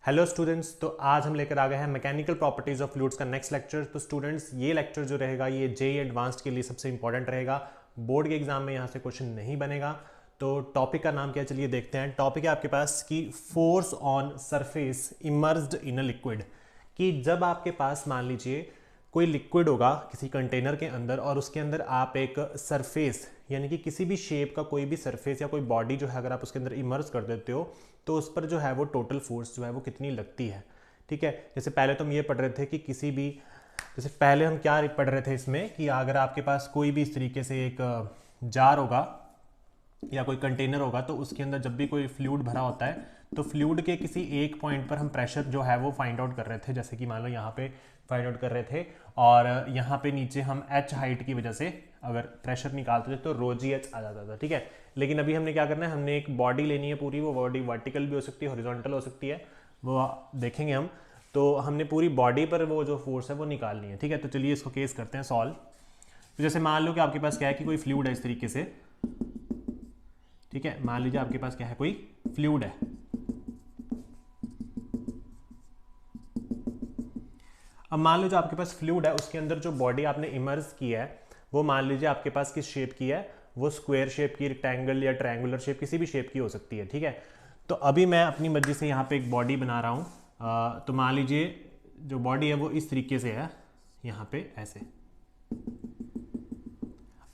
Hello students, तो आज हम लेकर आ गए हैं मैकेनिकल प्रॉपर्टीज ऑफ फ्लूइड्स का नेक्स्ट लेक्चर। तो स्टूडेंट्स, ये लेक्चर जो रहेगा ये जेईई एडवांस्ड के लिए सबसे इंपॉर्टेंट रहेगा। बोर्ड के एग्जाम में यहाँ से क्वेश्चन नहीं बनेगा। तो टॉपिक का नाम क्या है, चलिए देखते हैं। टॉपिक है आपके पास कि force on surface emerged in a liquid, कि जब आपके पास मान लीजिए कोई लिक्विड होगा किसी कंटेनर के अंदर और उसके अंदर आप एक सरफेस यानी कि किसी भी शेप का कोई भी सरफेस या कोई बॉडी जो है अगर आप उसके अंदर इमर्ज कर देते हो तो उस पर जो है वो टोटल फोर्स जो है वो कितनी लगती है। ठीक है, जैसे पहले तो हम ये पढ़ रहे थे कि किसी भी, जैसे पहले हम क्या पढ़ रहे थे इसमें कि अगर आपके पास कोई भी इस तरीके से एक जार होगा या कोई कंटेनर होगा तो उसके अंदर जब भी कोई फ्लूइड भरा होता है तो फ्लूइड के किसी एक पॉइंट पर हम प्रेशर जो है वो फाइंड आउट कर रहे थे, जैसे कि मान लो यहाँ पे फाइंड आउट कर रहे थे और यहाँ पे नीचे हम h हाइट की वजह से अगर प्रेशर निकालते थे तो रो जी एच आ जाता था। ठीक है, लेकिन अभी हमने क्या करना है, हमने एक बॉडी लेनी है पूरी, वो बॉडी वर्टिकल भी हो सकती है, हॉरिजॉन्टल हो सकती है, वो देखेंगे हम। तो हमने पूरी बॉडी पर वो जो फोर्स है वो निकालनी है। ठीक है, तो चलिए इसको केस करते हैं सॉल्व। तो जैसे मान लो कि आपके पास क्या है कि कोई फ्लूइड है इस तरीके से। ठीक है, मान लीजिए आपके पास क्या है, कोई फ्लूइड है। अब मान लो जो आपके पास फ्लूइड है उसके अंदर जो बॉडी आपने इमर्ज की है वो मान लीजिए आपके पास किस शेप की है, वो स्क्वायर शेप की, रेक्टेंगल या ट्रायंगुलर शेप, किसी भी शेप की हो सकती है। ठीक है, तो अभी मैं अपनी मर्जी से यहाँ पे एक बॉडी बना रहा हूँ। तो मान लीजिए जो बॉडी है वो इस तरीके से है, यहाँ पे ऐसे।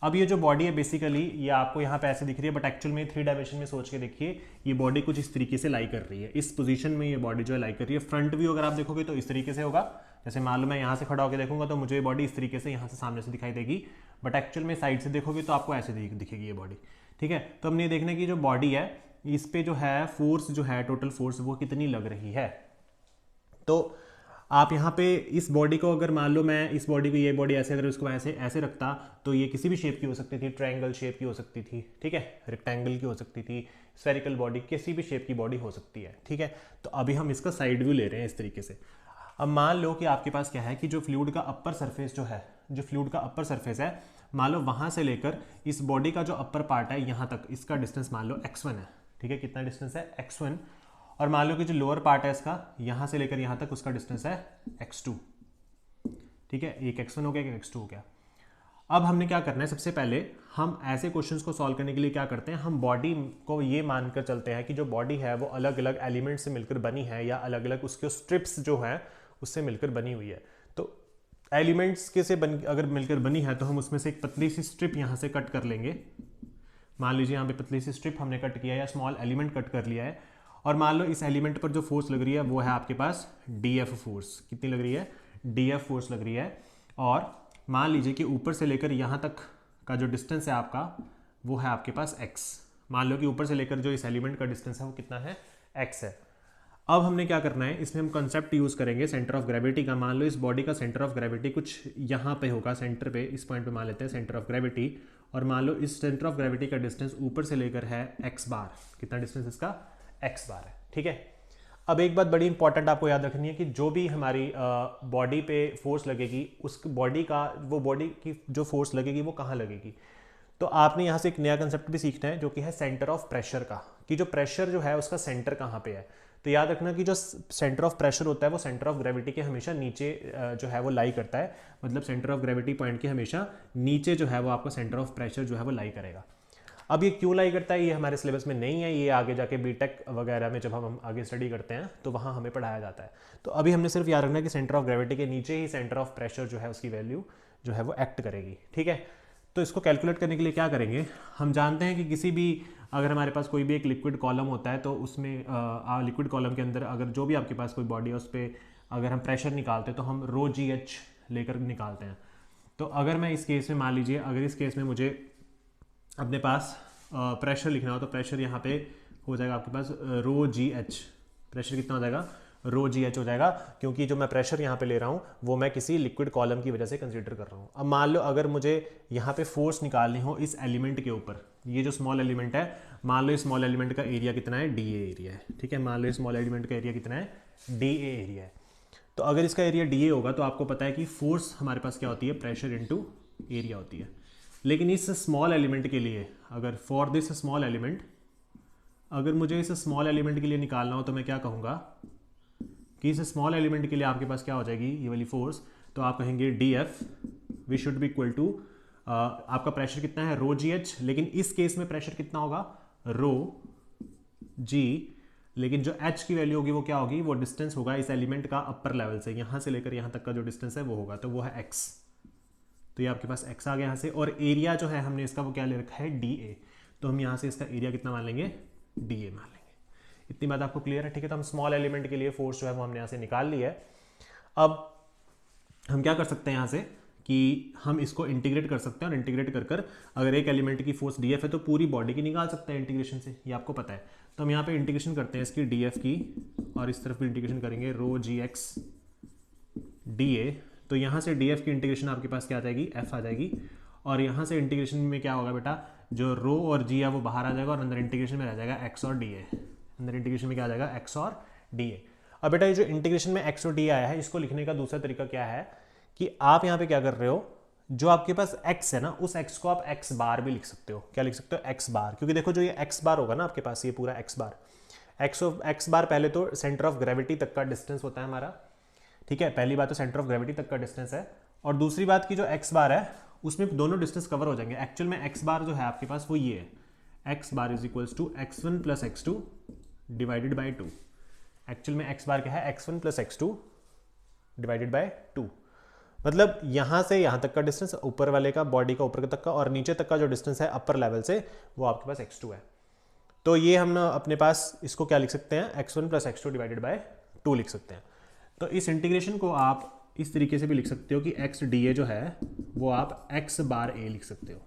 अब ये जो बॉडी है बेसिकली ये आपको यहाँ पे ऐसे दिख रही है, बट एक्चुअल में 3 डायमेंशन में सोच के देखिए ये बॉडी कुछ इस तरीके से लाई कर रही है, इस पोजीशन में ये बॉडी जो है लाई कर रही है। फ्रंट व्यू अगर आप देखोगे तो इस तरीके से होगा, जैसे मान लो मैं यहाँ से खड़ा होकर देखूंगा तो मुझे ये बॉडी इस तरीके से यहाँ से सामने से दिखाई देगी, बट एक्चुअल में साइड से देखोगे तो आपको ऐसे दिखेगी ये बॉडी। ठीक है, तो हमने ये देखना कि जो बॉडी है इस पे जो है फोर्स जो है टोटल फोर्स वो कितनी लग रही है। तो आप यहाँ पे इस बॉडी को अगर मान लो मैं इस बॉडी को, ये बॉडी ऐसे अगर इसको ऐसे ऐसे रखता तो ये किसी भी शेप की हो सकती थी, ट्रायंगल शेप की हो सकती थी, ठीक है, रेक्टेंगल की हो सकती थी, स्फेरिकल बॉडी, किसी भी शेप की बॉडी हो सकती है। ठीक है, तो अभी हम इसका साइड व्यू ले रहे हैं इस तरीके से। अब मान लो कि आपके पास क्या है कि जो फ्लूइड का अपर सरफेस जो है, जो फ्लूइड का अपर सरफेस है, मान लो वहां से लेकर इस बॉडी का जो अपर पार्ट है यहाँ तक, इसका डिस्टेंस मान लो x1 है। ठीक है, कितना डिस्टेंस है, x1। और मान लो कि जो लोअर पार्ट है इसका यहां से लेकर यहां तक उसका डिस्टेंस है x2। ठीक है, एक x1 हो गया, एक x2 हो गया। अब हमने क्या करना है, सबसे पहले हम ऐसे क्वेश्चंस को सॉल्व करने के लिए क्या करते हैं, हम बॉडी को ये मानकर चलते हैं कि जो बॉडी है वो अलग अलग एलिमेंट से मिलकर बनी है या अलग अलग उसके स्ट्रिप्स जो है उससे मिलकर बनी हुई है। तो एलिमेंट्स के से अगर मिलकर बनी है तो हम उसमें से एक पतली सी स्ट्रिप यहाँ से कट कर लेंगे। मान लीजिए यहाँ पे पतली सी स्ट्रिप हमने कट किया या स्मॉल एलिमेंट कट कर लिया है, और मान लो इस एलिमेंट पर जो फोर्स लग रही है वो है आपके पास डी एफ फोर्स। कितनी लग रही है, डी एफ फोर्स लग रही है। और मान लीजिए कि ऊपर से लेकर यहाँ तक का जो डिस्टेंस है आपका वो है आपके पास x। मान लो कि ऊपर से लेकर जो इस एलिमेंट का डिस्टेंस है वो कितना है, x है। अब हमने क्या करना है, इसमें हम कंसेप्ट यूज करेंगे सेंटर ऑफ ग्रेविटी का। मान लो इस बॉडी का सेंटर ऑफ ग्रेविटी कुछ यहाँ पे होगा, सेंटर पे, इस पॉइंट पे मान लेते हैं सेंटर ऑफ ग्रेविटी। और मान लो इस सेंटर ऑफ ग्रेविटी का डिस्टेंस ऊपर से लेकर है x बार। कितना डिस्टेंस इसका, x बार है। ठीक है, अब एक बात बड़ी इंपॉर्टेंट आपको याद रखनी है कि जो भी हमारी बॉडी पे फोर्स लगेगी उस बॉडी का, वो बॉडी की जो फोर्स लगेगी वो कहाँ लगेगी। तो आपने यहाँ से एक नया कंसेप्ट भी सीखना है जो कि है सेंटर ऑफ प्रेशर का, कि जो प्रेशर जो है उसका सेंटर कहाँ पे है। तो याद रखना कि जो सेंटर ऑफ प्रेशर होता है वो सेंटर ऑफ ग्रेविटी के हमेशा नीचे जो है वो लाई करता है, मतलब सेंटर ऑफ ग्रेविटी पॉइंट के हमेशा नीचे जो है वो आपका सेंटर ऑफ प्रेशर जो है वो लाई करेगा। अब ये क्यों लाई करता है, ये हमारे सिलेबस में नहीं है, ये आगे जाके बीटेक वगैरह में जब हम आगे स्टडी करते हैं तो वहाँ हमें पढ़ाया जाता है। तो अभी हमने सिर्फ याद रखना है कि सेंटर ऑफ ग्रेविटी के नीचे ही सेंटर ऑफ प्रेशर जो है उसकी वैल्यू जो है वो एक्ट करेगी। ठीक है, तो इसको कैलकुलेट करने के लिए क्या करेंगे, हम जानते हैं कि किसी भी, अगर हमारे पास कोई भी एक लिक्विड कॉलम होता है तो उसमें लिक्विड कॉलम के अंदर अगर जो भी आपके पास कोई बॉडी है उस पर अगर हम प्रेशर निकालते हैं तो हम रो जी एच लेकर निकालते हैं। तो अगर मैं इस केस में मान लीजिए, अगर इस केस में मुझे अपने पास प्रेशर लिखना हो तो प्रेशर यहाँ पे हो जाएगा आपके पास रो जी एच। प्रेशर कितना हो जाएगा, रो जी एच हो जाएगा, क्योंकि जो मैं प्रेशर यहाँ पे ले रहा हूँ वो मैं किसी लिक्विड कॉलम की वजह से कंसीडर कर रहा हूँ। अब मान लो अगर मुझे यहाँ पे फोर्स निकालनी हो इस एलिमेंट के ऊपर, ये जो स्मॉल एलिमेंट है, मान लो इस स्मॉल एलिमेंट का एरिया कितना है, डी ए एरिया है। ठीक है, मान लो इस स्मॉल एलिमेंट का एरिया कितना है, डी ए एरिया है। तो अगर इसका एरिया डी ए होगा तो आपको पता है कि फोर्स हमारे पास क्या होती है, प्रेशर इंटू एरिया होती है। लेकिन इस स्मॉल एलिमेंट के लिए, अगर फॉर दिस स्मॉल एलिमेंट, अगर मुझे इस स्मॉल एलिमेंट के लिए निकालना हो तो मैं क्या कहूँगा, कि इस स्मॉल एलिमेंट के लिए आपके पास क्या हो जाएगी ये वाली फोर्स, तो आप कहेंगे D F we should be equal to, आपका प्रेशर कितना है रो जी एच, लेकिन इस केस में प्रेशर कितना होगा रो जी, लेकिन जो h की वैल्यू होगी वो क्या होगी, वो डिस्टेंस होगा इस एलिमेंट का अपर लेवल से, यहां से लेकर यहां तक का जो डिस्टेंस है वो होगा, तो वो है x। तो ये आपके पास x आ गया यहाँ से, और एरिया जो है हमने इसका वो क्या ले रखा है dA, तो हम यहाँ से इसका एरिया कितना मान लेंगे dA मान लेंगे। इतनी बात आपको क्लियर है, ठीक है। तो हम स्मॉल एलिमेंट के लिए फोर्स जो है वो हमने यहाँ से निकाल ली है। अब हम क्या कर सकते हैं यहाँ से कि हम इसको इंटीग्रेट कर सकते हैं, और इंटीग्रेट कर अगर एक एलिमेंट की फोर्स डी एफ है तो पूरी बॉडी की निकाल सकते हैं इंटीग्रेशन से, ये आपको पता है। तो हम यहाँ पे इंटीग्रेशन करते हैं इसकी डी एफ की, और इस तरफ भी इंटीग्रेशन करेंगे रो जी एक्स डी ए। तो यहाँ से डी एफ की इंटीग्रेशन आपके पास क्या आ जाएगी, एफ आ जाएगी, और यहाँ से इंटीग्रेशन में क्या होगा बेटा, जो रो और जी है वो बाहर आ जाएगा, और अंदर इंटीग्रेशन में रह जाएगा एक्स और डी ए। अंदर इंटीग्रेशन में क्या आ जाएगा एक्स और डी ए। अब बेटा ये जो इंटीग्रेशन में एक्स और डी आया है, इसको लिखने का दूसरा तरीका क्या है कि आप यहाँ पे क्या कर रहे हो, जो आपके पास x है ना, उस x को आप x बार भी लिख सकते हो। क्या लिख सकते हो, x बार, क्योंकि देखो जो ये x बार होगा ना आपके पास, ये पूरा x बार, x बार पहले तो सेंटर ऑफ ग्रेविटी तक का डिस्टेंस होता है हमारा, ठीक है। पहली बात तो सेंटर ऑफ ग्रेविटी तक का डिस्टेंस है, और दूसरी बात की जो x बार है उसमें दोनों डिस्टेंस कवर हो जाएंगे। एक्चुअल में x बार जो है आपके पास वो ये है, x bar is equals to x1 plus x2 divided by 2। Actual में x बार क्या है, x1 plus x2 divided by 2, मतलब यहां से यहां तक का डिस्टेंस, ऊपर वाले का बॉडी का ऊपर तक का, और नीचे तक का जो डिस्टेंस है अपर लेवल से, वो आपके पास x2 है। तो ये हम अपने पास इसको क्या लिख सकते हैं, x1 plus x2 divided by 2 लिख सकते हैं। तो इस इंटीग्रेशन को आप इस तरीके से भी लिख सकते हो कि x dA जो है वो आप x बार a लिख सकते हो,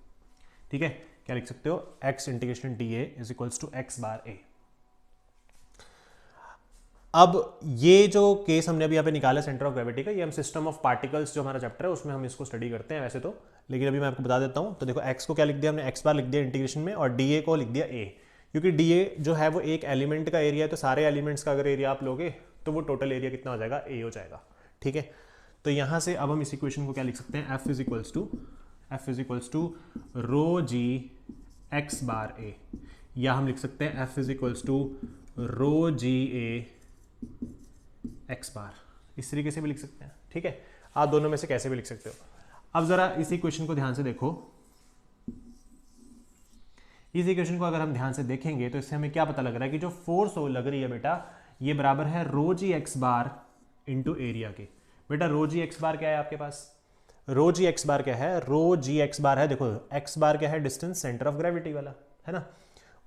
ठीक है। क्या लिख सकते हो, x integration dA is equals to x bar a। अब ये जो केस हमने अभी यहाँ पे निकाला सेंटर ऑफ ग्रेविटी का, ये हम सिस्टम ऑफ पार्टिकल्स जो हमारा चैप्टर है उसमें हम इसको स्टडी करते हैं वैसे तो, लेकिन अभी मैं आपको बता देता हूँ। तो देखो x को क्या लिख दिया हमने, x बार लिख दिया इंटीग्रेशन में, और dA को लिख दिया a, क्योंकि dA जो है वो एक एलिमेंट का एरिया है, तो सारे एलिमेंट्स का अगर एरिया आप लोगे तो वो टोटल एरिया कितना हो जाएगा, a हो जाएगा, ठीक है। तो यहाँ से अब हम इस इक्वेशन को क्या लिख सकते हैं, f is equals to rho g x bar a, या हम लिख सकते हैं f is equals to rho g a x bar, इस तरीके से भी लिख सकते हैं, ठीक है। आप दोनों में से कैसे भी लिख सकते हो। अब जरा इस इक्वेशन को ध्यान से देखो, इस इक्वेशन को अगर हम ध्यान से देखेंगे तो इससे हमें क्या पता लग रहा है कि जो फोर्स हो लग रही है बेटा, ये बराबर है रो g x bar into area के। बेटा रो जी एक्स बार क्या है आपके पास, रो जी एक्स बार क्या है, रो जी एक्स बार है, देखो एक्स बार क्या है, डिस्टेंस सेंटर ऑफ ग्रेविटी वाला है ना,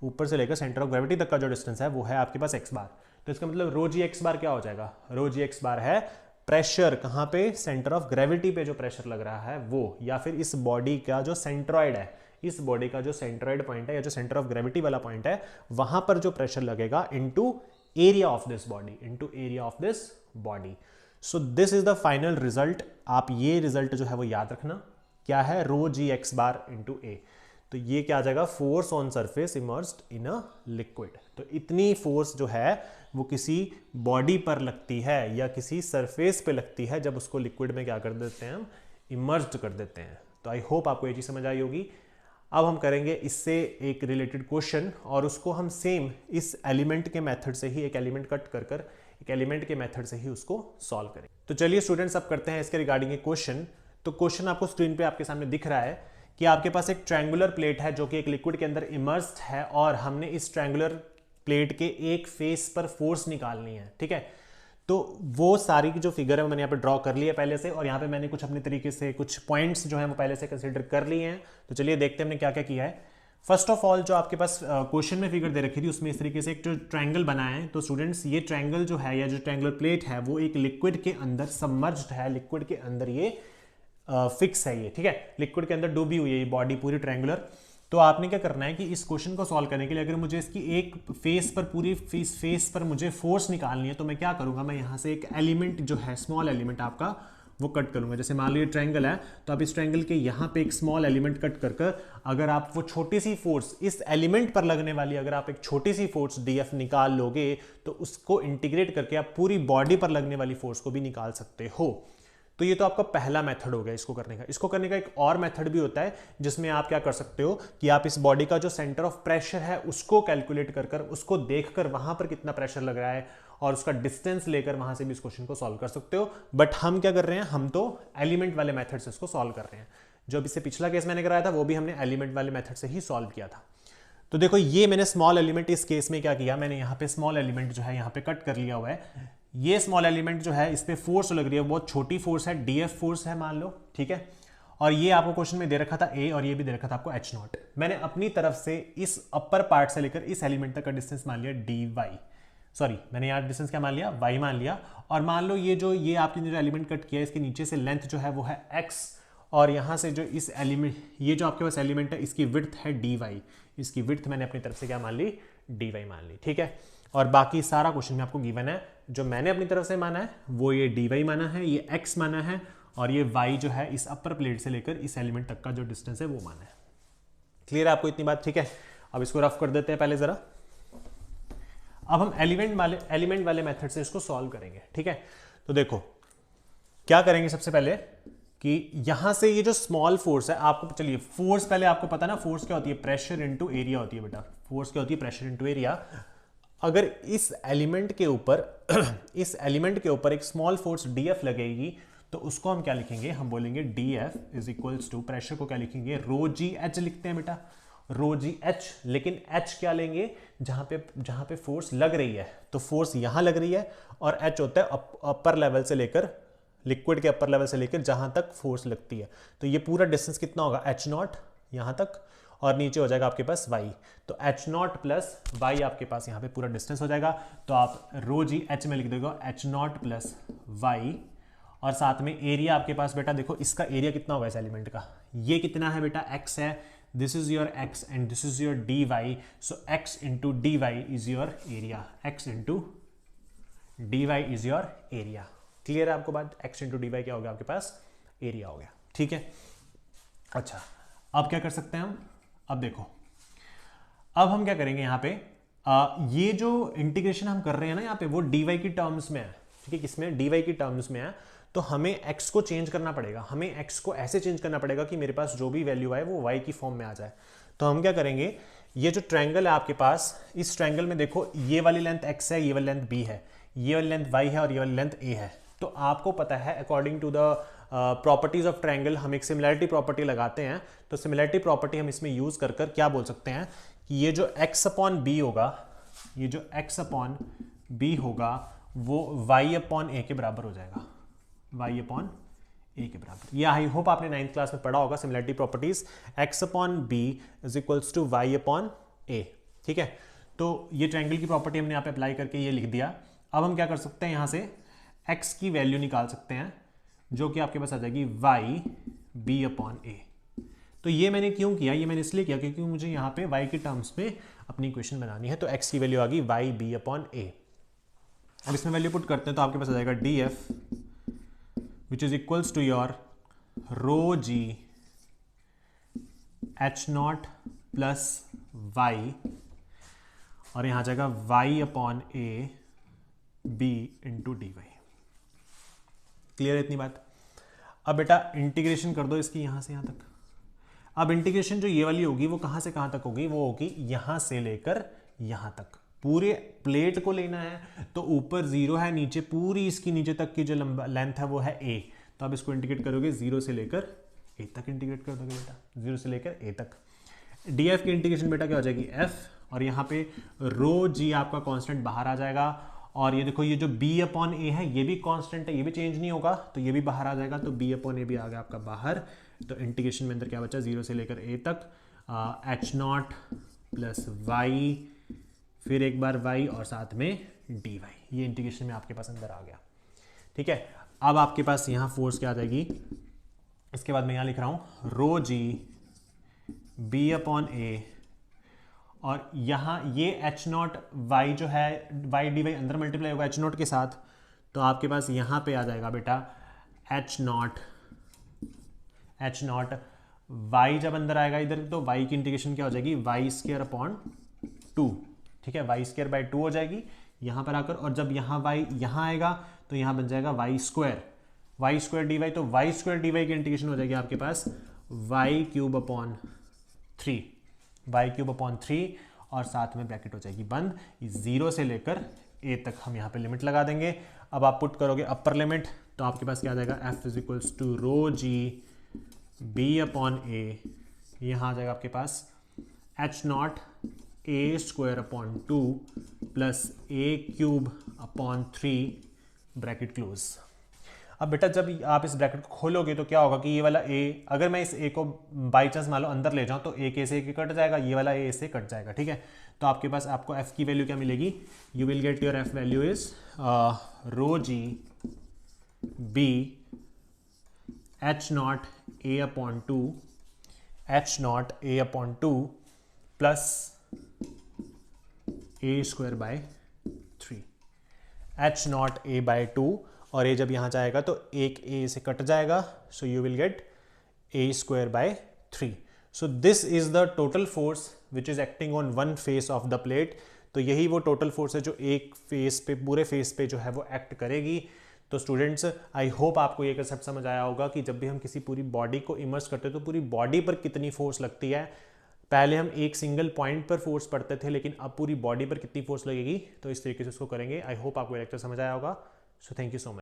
ऊपर से लेकर सेंटर ऑफ ग्रेविटी तक का जो डिस्टेंस है वो है आपके पास एक्स बार। तो इसका मतलब रो जी एक्स बार क्या हो जाएगा, रो जी एक्स बार है प्रेशर, कहाँ पे, सेंटर ऑफ ग्रेविटी पे जो प्रेशर लग रहा है वो, या फिर इस बॉडी का जो सेंट्रॉइड है, इस बॉडी का जो सेंट्रॉइड पॉइंट है या जो सेंटर ऑफ ग्रेविटी वाला पॉइंट है, वहां पर जो प्रेशर लगेगा into area of this body, into area of this body. So this is the final result. आप ये रिजल्ट जो है वो याद रखना, क्या है, रो जी एक्स बार इंटू ए। तो ये क्या आ जाएगा, force on surface immersed in a liquid. तो इतनी फोर्स जो है वो किसी बॉडी पर लगती है या किसी सरफेस पे लगती है जब उसको लिक्विड में क्या कर देते हैं, हम इमर्स्ड कर देते हैं। तो आई होप आपको ये चीज समझ आई होगी। अब हम करेंगे इससे एक रिलेटेड क्वेश्चन, और उसको हम सेम इस एलिमेंट के मेथड से ही, एक एलिमेंट कट कर कर एक एलिमेंट के मेथड से ही उसको सॉल्व करें। तो चलिए स्टूडेंट्स, अब करते हैं इसके रिगार्डिंग एक क्वेश्चन। तो क्वेश्चन आपको स्क्रीन पे आपके सामने दिख रहा है कि आपके पास एक ट्रायंगुलर प्लेट है जो कि एक लिक्विड के अंदर इमर्स्ड है, और हमने इस ट्रायंगुलर प्लेट के एक फेस पर फोर्स निकालनी है, ठीक है। तो वो सारी की जो फिगर है मैंने यहाँ पे ड्रॉ कर ली है पहले से, और यहाँ पे मैंने कुछ अपने तरीके से कुछ पॉइंट्स जो हैं वो पहले से कंसीडर कर लिए हैं। तो चलिए देखते हैं हमने क्या क्या किया है। फर्स्ट ऑफ ऑल, जो आपके पास क्वेश्चन में फिगर दे रखी थी उसमें इस तरीके से एक जो ट्रायंगल बनाया है। तो स्टूडेंट्स, ये ट्रायंगल जो है या जो ट्रायंगुलर प्लेट है वो एक लिक्विड के अंदर सबमर्ज्ड है, लिक्विड के अंदर ये फिक्स है, ये ठीक है, लिक्विड के अंदर डूबी हुई है ये बॉडी पूरी ट्रायंगुलर। तो आपने क्या करना है कि इस क्वेश्चन को सॉल्व करने के लिए अगर मुझे इसकी एक फेस पर, पूरी फेस पर मुझे फोर्स निकालनी है, तो मैं क्या करूंगा, मैं यहाँ से एक एलिमेंट जो है, स्मॉल एलिमेंट आपका, वो कट करूंगा। जैसे मान लीजिए ट्रायंगल है, तो आप इस ट्रायंगल के यहाँ पे एक स्मॉल एलिमेंट कट कर कर अगर आप वो छोटी सी फोर्स इस एलिमेंट पर लगने वाली, अगर आप एक छोटी सी फोर्स डीएफ निकाल लोगे, तो उसको इंटीग्रेट करके आप पूरी बॉडी पर लगने वाली फोर्स को भी निकाल सकते हो। तो ये तो आपका पहला मेथड हो गया इसको करने का। इसको करने का एक और मेथड भी होता है जिसमें आप क्या कर सकते हो कि आप इस बॉडी का जो सेंटर ऑफ प्रेशर है उसको कैलकुलेट कर कर, उसको देखकर वहां पर कितना प्रेशर लग रहा है और उसका डिस्टेंस लेकर वहां से भी इस क्वेश्चन को सॉल्व कर सकते हो। बट हम क्या कर रहे हैं, हम तो एलिमेंट वाले मेथड से इसको सॉल्व कर रहे हैं। जो अभी से पिछला केस मैंने कराया था वो भी हमने एलिमेंट वाले मेथड से ही सॉल्व किया था। तो देखो ये मैंने स्मॉल एलिमेंट इस केस में क्या किया, मैंने यहाँ पे स्मॉल एलिमेंट जो है यहाँ पे कट कर लिया हुआ है। ये स्मॉल एलिमेंट जो है इस पे फोर्स लग रही है, बहुत छोटी फोर्स है, डीएफ फोर्स है मान लो, ठीक है। और ये आपको क्वेश्चन में दे रखा था ए, और ये भी दे रखा था आपको एच नॉट। मैंने अपनी तरफ से इस अपर पार्ट से लेकर इस एलिमेंट तक का डिस्टेंस मान लिया डी वाई, सॉरी मैंने यहाँ डिस्टेंस क्या मान लिया, वाई मान लिया। और मान लो ये आपने जो एलिमेंट कट किया इसके नीचे से लेंथ जो है वो है एक्स, और यहाँ से जो इस एलिमेंट, ये जो आपके पास एलिमेंट है इसकी विड्थ है डी वाई, इसकी विड्थ मैंने अपनी तरफ से क्या मान ली, डी वाई मान ली, ठीक है। और बाकी सारा क्वेश्चन में आपको गिवन है, जो मैंने अपनी तरफ से माना है वो ये डी वाई माना है, ये एक्स माना है, और ये वाई जो है इस अपर प्लेट से लेकर इस एलिमेंट तक का जो डिस्टेंस है वो माना है। क्लियर है आपको इतनी बात, ठीक है। अब इसको रफ कर देते हैं पहले जरा। अब हम एलिमेंट वाले मेथड से इसको सॉल्व करेंगे, ठीक है। तो देखो क्या करेंगे, सबसे पहले कि यहां से ये जो स्मॉल फोर्स है, आपको चलिए फोर्स पहले आपको पता ना, फोर्स क्या होती है, प्रेशर इनटू एरिया होती है बेटा। फोर्स क्या होती है, प्रेशर इनटू एरिया। अगर इस एलिमेंट के ऊपर एक स्मॉल फोर्स डीएफ लगेगी तो उसको हम क्या लिखेंगे, हम बोलेंगे DF is equals to, pressure को क्या लिखेंगे, रो जी एच लिखते हैं बेटा, रो जी एच। लेकिन एच क्या लेंगे, जहां पे फोर्स लग रही है, तो फोर्स यहां लग रही है, और एच होता है अपर लेवल से लेकर, लिक्विड के अपर लेवल से लेकर जहां तक फोर्स लगती है। तो ये पूरा डिस्टेंस कितना होगा, एच नॉट यहां तक, और नीचे हो जाएगा आपके पास y। तो एच नॉट प्लस वाई आपके पास यहाँ पे पूरा डिस्टेंस हो जाएगा। तो आप रो जी एच में लिख दोगे एच नॉट प्लस वाई, और साथ में एरिया आपके पास बेटा देखो, इसका एरिया कितना होगा इस एलिमेंट का, ये कितना है बेटा, x है, this is your x and this is your D Y. So x into D Y is your area, x into D Y is your area. Clear है आपको बात, x इंटू डी वाई क्या हो गया आपके पास, area हो गया, ठीक है। अच्छा अब क्या कर सकते हैं हम, अब देखो अब हम क्या करेंगे यहाँ पे, ये जो इंटीग्रेशन हम कर रहे हैं ना यहाँ पे, वो डी वाई की टर्म्स में है, ठीक है, किसमें, डी वाई की टर्म्स में है। तो हमें x को चेंज करना पड़ेगा, हमें x को ऐसे चेंज करना पड़ेगा कि मेरे पास जो भी वैल्यू आए वो y की फॉर्म में आ जाए। तो हम क्या करेंगे, ये जो ट्रायंगल है आपके पास, इस ट्रायंगल में देखो ये वाली लेंथ x है, ये वाली लेंथ b है, ये वाली लेंथ y है, और ये वाली लेंथ a है। तो आपको पता है according to the properties of triangle हम एक सिमिलैरिटी प्रॉपर्टी लगाते हैं। तो सिमिलैरिटी प्रॉपर्टी हम इसमें यूज कर क्या बोल सकते हैं कि ये जो x अपॉन बी होगा, ये जो x अपॉन बी होगा वो y अपॉन ए के बराबर हो जाएगा, y अपॉन ए के बराबर। ये आई होप आपने 9th क्लास में पढ़ा होगा similarity properties, x upon B is equals to y upon A, ठीक है। तो ये ट्रायंगल की प्रॉपर्टी हमने यहाँ पे अप्लाई करके ये लिख दिया। अब हम क्या कर सकते हैं, यहाँ से x की वैल्यू निकाल सकते हैं, जो कि आपके पास आ जाएगी y b अपॉन ए। तो ये मैंने क्यों किया, ये मैंने इसलिए किया क्योंकि मुझे यहाँ पे y के टर्म्स में अपनी इक्वेशन बनानी है। तो x की वैल्यू आ गई y b अपॉन ए। अब इसमें वैल्यू पुट करते हैं तो आपके पास आ जाएगा df which is equals to your rho G H naught plus Y, और यहाँ आ जाएगा y upon A b into D Y. Clear है इतनी बात। अब बेटा इंटीग्रेशन कर दो इसकी यहां से यहां तक। अब इंटीग्रेशन जो ये वाली होगी वो कहां से कहां तक होगी, वो होगी यहां से लेकर यहां तक, पूरे प्लेट को लेना है। तो ऊपर 0 है, नीचे पूरी इसकी नीचे तक की जो लंबा लेंथ है वो है a। तो आप इसको इंटीग्रेट करोगे 0 से लेकर a तक इंटीग्रेट कर दोगे बेटा, 0 से लेकर a तक। df की इंटीग्रेशन बेटा क्या हो जाएगी f, और यहाँ पे रो जी आपका कांस्टेंट बाहर आ जाएगा, और ये देखो ये जो b अपॉन ए है ये भी कांस्टेंट है, ये भी चेंज नहीं होगा, तो ये भी बाहर आ जाएगा। तो b अपॉन ए भी आ गया आपका बाहर। तो इंटीग्रेशन में अंदर क्या बचा, 0 से लेकर a तक एच नॉट प्लस वाई, फिर एक बार y और साथ में dy। ये इंटीग्रेशन में आपके पास अंदर आ गया, ठीक है। अब आपके पास यहाँ फोर्स क्या आ जाएगी, इसके बाद मैं यहाँ लिख रहा हूँ रो जी b अपॉन ए, और यहाँ ये एच नॉट वाई जो है, वाई डी वाई अंदर मल्टीप्लाई होगा एच नॉट के साथ। तो आपके पास यहाँ पे आ जाएगा बेटा एच नॉट वाई, जब अंदर आएगा इधर तो वाई की इंटीग्रेशन क्या हो जाएगी, वाई स्क्वायर अपॉन 2, ठीक है, वाई स्क्वायर बाई 2 हो जाएगी यहाँ पर आकर। और जब यहाँ वाई यहाँ आएगा तो यहाँ बन जाएगा वाई स्क्वायर डी वाई। तो वाई स्क्वायर डी वाई की इंटीग्रेशन हो जाएगी आपके पास वाई क्यूब अपॉन 3, और साथ में ब्रैकेट हो जाएगी बंद, 0 से लेकर ए तक हम यहाँ पे लिमिट लगा देंगे। अब आप पुट करोगे अपर लिमिट, तो आपके पास क्या आ जाएगा, F is equals to rho ji B upon A, यहाँ आ जाएगा आपके पास H naught A square upon 2 plus A cube upon 3 bracket close. अब बेटा जब आप इस ब्रैकेट को खोलोगे तो क्या होगा कि ये वाला ए, अगर मैं इस ए को बाई चांस मान लो अंदर ले जाऊं तो ए के से कट जाएगा, ये वाला ए से कट जाएगा, ठीक है। तो आपके पास आपको एफ की वैल्यू क्या मिलेगी, you will get your F value is rho ji B H naught A upon 2 H naught A upon 2 plus A square by 3, H naught A by 2, और ए जब यहाँ जाएगा तो एक ए से कट जाएगा, so you will gate A square by 3। So this is the total force which is acting on one face of the plate. तो यही वो टोटल फोर्स है जो एक फेस पे, पूरे फेस पे जो है वो एक्ट करेगी। तो स्टूडेंट्स, आई होप आपको ये कंसेप्ट समझ आया होगा कि जब भी हम किसी पूरी बॉडी को इमर्स करते हैं तो पूरी बॉडी पर कितनी फोर्स लगती है। पहले हम एक सिंगल पॉइंट पर फोर्स पढ़ते थे, लेकिन अब पूरी बॉडी पर कितनी फोर्स लगेगी, तो इस तरीके से उसको करेंगे। आई होप आपको लेक्चर समझ आया होगा। So thank you so much.